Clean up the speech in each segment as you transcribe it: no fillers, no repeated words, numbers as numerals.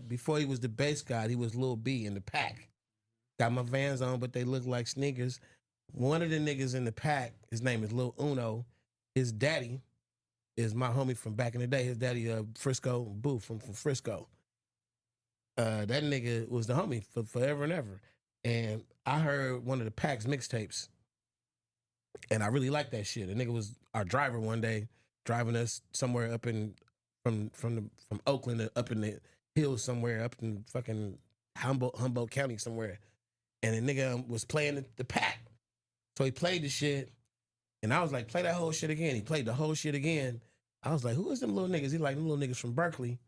before he was the bass god, he was Lil B in the pack. Got my Vans on, but they look like sneakers. One of the niggas in the pack, his name is Lil Uno. His daddy is my homie from back in the day. His daddy, Frisco Boo from Frisco. That nigga was the homie for forever and ever. And I heard one of the Pack's mixtapes, and I really liked that shit. The nigga was our driver one day, driving us somewhere up in from Oakland up in the hills somewhere, up in fucking Humboldt County somewhere. And the nigga was playing the Pack. So he played the shit, and I was like, play that whole shit again. He played the whole shit again. I was like, who is them little niggas? He like, them little niggas from Berkeley,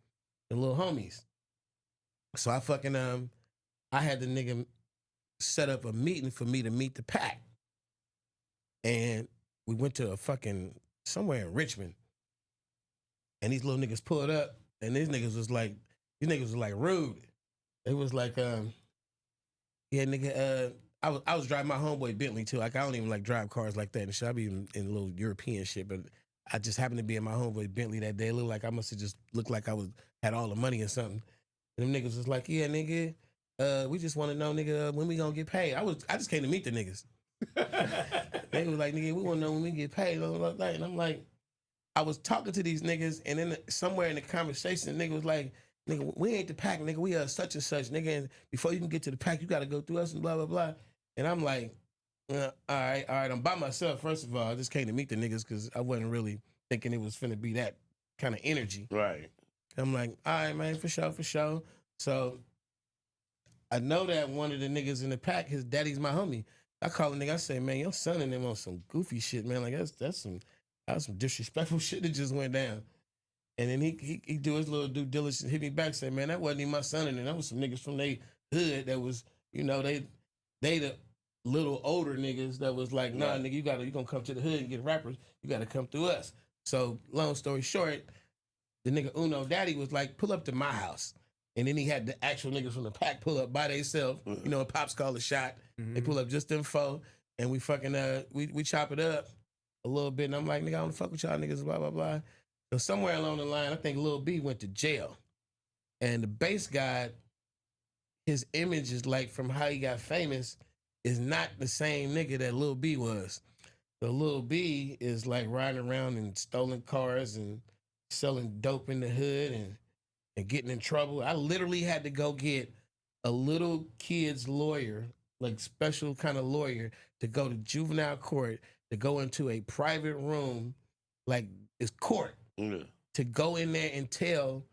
the little homies. So I fucking, I had the nigga set up a meeting for me to meet the Pack. And we went to a fucking, somewhere in Richmond. And these little niggas pulled up, and these niggas was like rude. It was like, yeah, nigga, I was driving my homeboy Bentley too. Like, I don't even like drive cars like that and shit. I be in a little European shit, but I just happened to be in my homeboy Bentley that day. It looked like I must have just looked like I had all the money or something. And them niggas was like, yeah, nigga, we just want to know, nigga, when we gonna get paid. I just came to meet the niggas. They was like, nigga, we want to know when we get paid. And I'm like, I was talking to these niggas, and then somewhere in the conversation, the nigga was like, nigga, we ain't the Pack, nigga. We are such and such, nigga. And before you can get to the Pack, you got to go through us and blah, blah, blah. And I'm like, all right. I'm by myself, first of all. I just came to meet the niggas because I wasn't really thinking it was finna be that kind of energy. Right. I'm like, all right, man, for sure. So I know that one of the niggas in the Pack, his daddy's my homie. I call a nigga, I say, man, your son and them on some goofy shit, man. Like, that's some disrespectful shit that just went down. And then he do his little due diligence, hit me back, say, man, that wasn't even my son, and that was some niggas from they hood that was, you know, they the little older niggas that was like, nah, nigga, you gonna come to the hood and get rappers, you gotta come through us. So long story short, the nigga Uno daddy was like, pull up to my house. And then he had the actual niggas from the Pack pull up by themselves. You know, Pops called a shot. Mm-hmm. They pull up just them four, and we fucking we chop it up a little bit. And I'm like, nigga, I don't fuck with y'all niggas, blah, blah, blah. So somewhere along the line, I think Lil B went to jail. And the bass guy, his image is like, from how he got famous, is not the same nigga that Lil B was. So Lil B is like riding around in stolen cars and selling dope in the hood and getting in trouble. I literally had to go get a little kid's lawyer, like special kind of lawyer, to go to juvenile court, to go into a private room, like it's court, to go in there and tell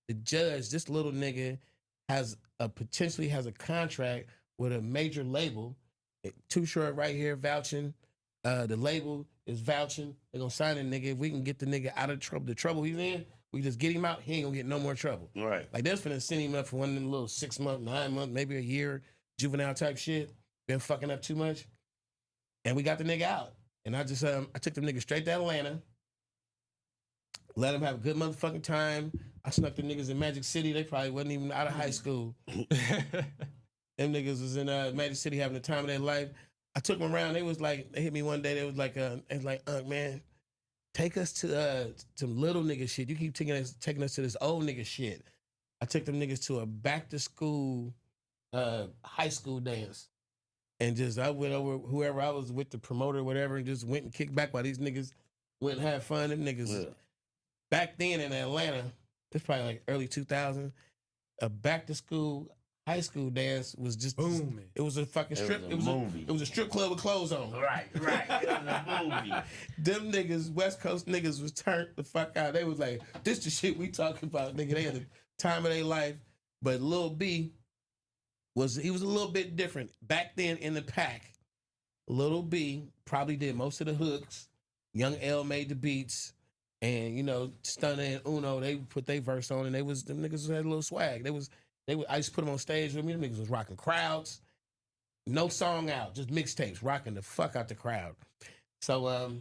the judge this little nigga potentially has a contract with a major label. Too Short right here vouching. The label is vouching. They're gonna sign a nigga. If we can get the nigga out of trouble, the trouble he's in, we just get him out, he ain't gonna get no more trouble. Right. Like, they're finna send him up for one of them little 6 month, 9 month, maybe a year juvenile type shit. Been fucking up too much. And we got the nigga out. And I just, I took the nigga straight to Atlanta. Let him have a good motherfucking time. I snuck the niggas in Magic City. They probably wasn't even out of high school. Them niggas was in Magic City having the time of their life. I took them around. They hit me one day. They was like, man, take us to some little nigga shit. You keep taking us to this old nigga shit. I took them niggas to a back to school high school dance. And I went over whoever I was with, the promoter or whatever, and just went and kicked back while these niggas went and had fun. Them niggas, back then in Atlanta, it's probably like early 2000, a back to school high school dance was just booming. It was a fucking strip. It was a strip club with clothes on. Right. It was a movie. Them niggas, West Coast niggas, was turned the fuck out. They was like, this the shit we talking about, nigga. They had the time of their life. But Lil B was a little bit different. Back then in the Pack, Lil B probably did most of the hooks. Young L made the beats. And, you know, Stunner and Uno, they put their verse on, and them niggas had a little swag. I used to put them on stage with me. Them niggas was rocking crowds. No song out, just mixtapes, rocking the fuck out the crowd. So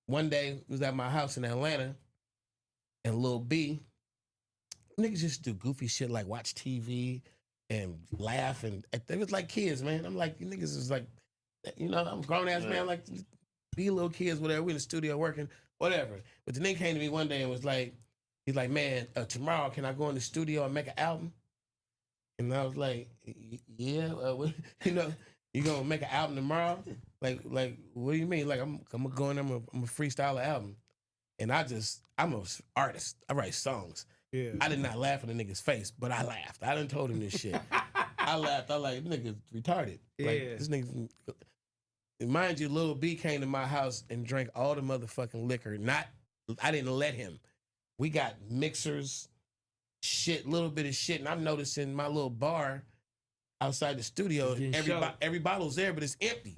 one day, we was at my house in Atlanta, and Lil B, niggas just do goofy shit like watch TV and laugh, and they was like kids, man. I'm like, you niggas is like, you know, I'm a grown-ass man, like, be little kids, whatever. We in the studio working, whatever. But the nigga came to me one day and was like, he's like, man, tomorrow, can I go in the studio and make an album? And I was like, yeah, you know, you gonna make an album tomorrow? Like, what do you mean? Like, I'm gonna go in, I'm a freestyle an album. And I'm an artist. I write songs. Yeah. I did not laugh in the nigga's face, but I laughed. I done told him this shit. I laughed. I like, this nigga's retarded. Like, Yeah. this nigga, mind you, Lil B came to my house and drank all the motherfucking liquor. I didn't let him. We got mixers, shit, little bit of shit. And I'm noticing my little bar outside the studio, every bottle's there, but it's empty.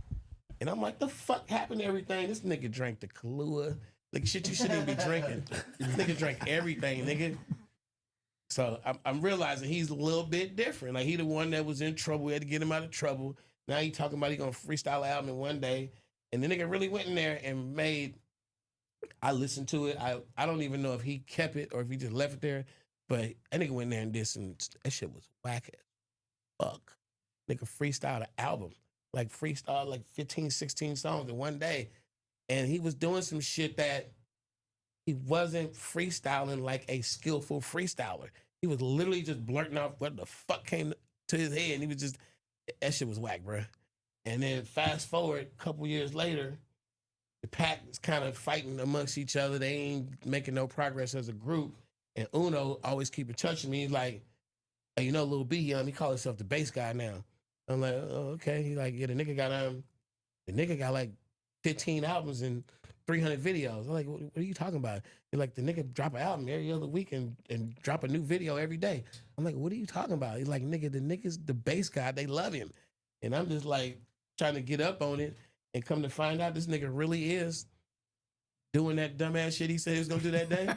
And I'm like, the fuck happened to everything? This nigga drank the Kahlua. Like, shit you shouldn't even be drinking. This nigga drank everything, nigga. So I'm realizing he's a little bit different. Like, he the one that was in trouble. We had to get him out of trouble. Now he talking about he gonna freestyle an album in one day. And the nigga really went in there and I listened to it. I don't even know if he kept it or if he just left it there. But that nigga went in there and did that shit was whack as fuck. Nigga freestyled an album. Like, freestyle like 15, 16 songs in one day. And he was doing some shit that he wasn't freestyling like a skillful freestyler. He was literally just blurting off what the fuck came to his head. And he was just, that shit was whack, bro. And then fast forward a couple years later, the pack is kind of fighting amongst each other. They ain't making no progress as a group. And Uno always keep in touch with me. He's like, hey, you know, Lil B, he call himself the bass guy now. I'm like, oh, okay. He's like, yeah, the nigga got like 15 albums and 300 videos. I'm like, what are you talking about? You're like, the nigga drop an album every other week and drop a new video every day. I'm like, what are you talking about? He's like, nigga, the nigga's the bass guy. They love him. And I'm just like trying to get up on it and come to find out this nigga really is doing that dumbass shit he said he was gonna do that day.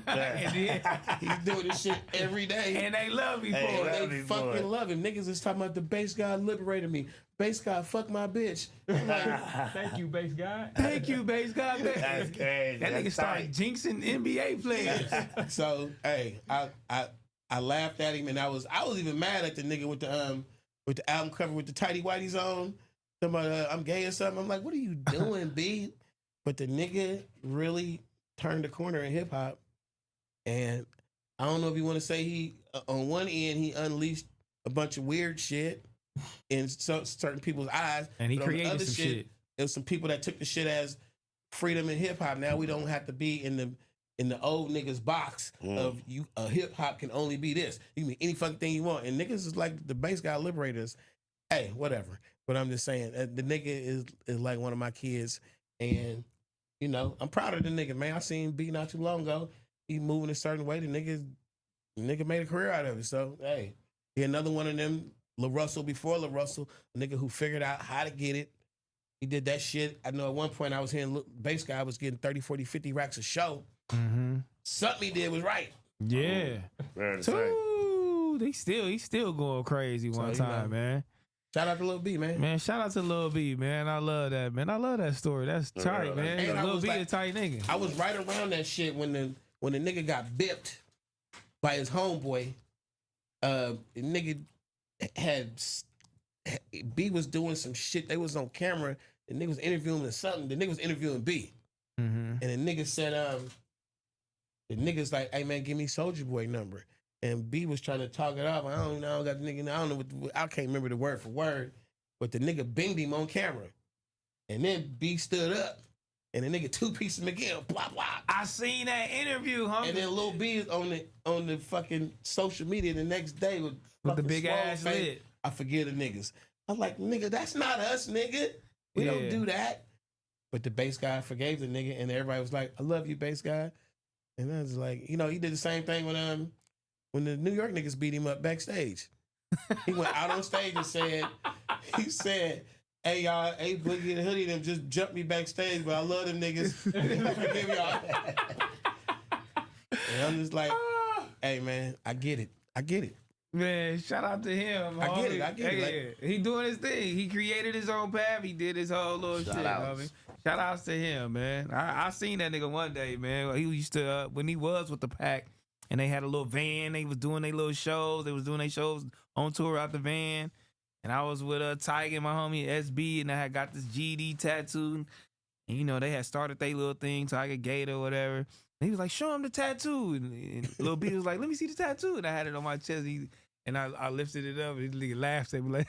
He's doing this shit every day. And they love me for it. They fucking love him. Niggas is talking about the bass guy liberated me. Bass guy, fuck my bitch. I'm like, thank you, bass guy. Thank you, bass guy. That's crazy. That nigga started jinxing NBA players. So, hey, I laughed at him, and I was even mad at the nigga with the album cover with the tighty whities on. Somebody, I'm gay or something. I'm like, what are you doing, B? But the nigga really turned the corner in hip hop, and I don't know if you want to say he on one end he unleashed a bunch of weird shit in certain people's eyes, and he but created on the other some shit. There was some people that took the shit as freedom in hip hop. Now we don't have to be in the old niggas box of you. Hip hop can only be this. You can be any fucking thing you want, and niggas is like the bass guy liberators. Hey, whatever. But I'm just saying the nigga is like one of my kids, and you know I'm proud of the nigga, man. I seen B not too long ago. He moving a certain way. The nigga made a career out of it. So hey, he another one of them. La Russell before La Russell, a nigga who figured out how to get it. He did that shit. I know at one point I was hearing bass guy was getting 30, 40, 50 racks a show. Mm-hmm. Something he did was right. Yeah. Ooh, he's still going crazy one time, man. Shout out to Lil B, man. Man, shout out to Lil B, man. I love that, man. I love that story. That's tight, man. Lil B a tight nigga. I was right around that shit when the nigga got bipped by his homeboy. The nigga B was doing some shit. They was on camera. The nigga was interviewing him or something. The nigga was interviewing B. Mm-hmm. And the nigga said, the nigga's like, hey man, give me Soulja Boy number. And B was trying to talk it off. I don't know, got the nigga, I don't know I can't remember the word for word, but the nigga binged him on camera. And then B stood up. And the nigga two-pieced him again, blah, blah. I seen that interview, homie. And then Lil B is on the fucking social media the next day with the big ass lid. I forget the niggas. I'm like, nigga, that's not us, nigga. We don't do that. But the bass guy forgave the nigga, and everybody was like, I love you, bass guy. And I was like, you know, he did the same thing when the New York niggas beat him up backstage. He went out on stage and said, hey y'all, hey Boogie and Hoodie them just jumped me backstage, but I love them niggas. Forgive y'all. And I'm just like, hey man, I get it. Man, shout out to him. I get it. He doing his thing. He created his own path. He did his whole little shit. Homie. Shout outs to him, man. I seen that nigga one day, man. He used to when he was with the pack, and they had a little van. They was doing their little shows. They was doing their shows on tour out the van. And I was with Tybg and my homie SB, and I had got this GD tattoo. And, you know, they had started their little thing, Tybg Gate or whatever. And he was like, show him the tattoo. And Lil B was like, let me see the tattoo. And I had it on my chest. And I lifted it up, and he laughed at me like,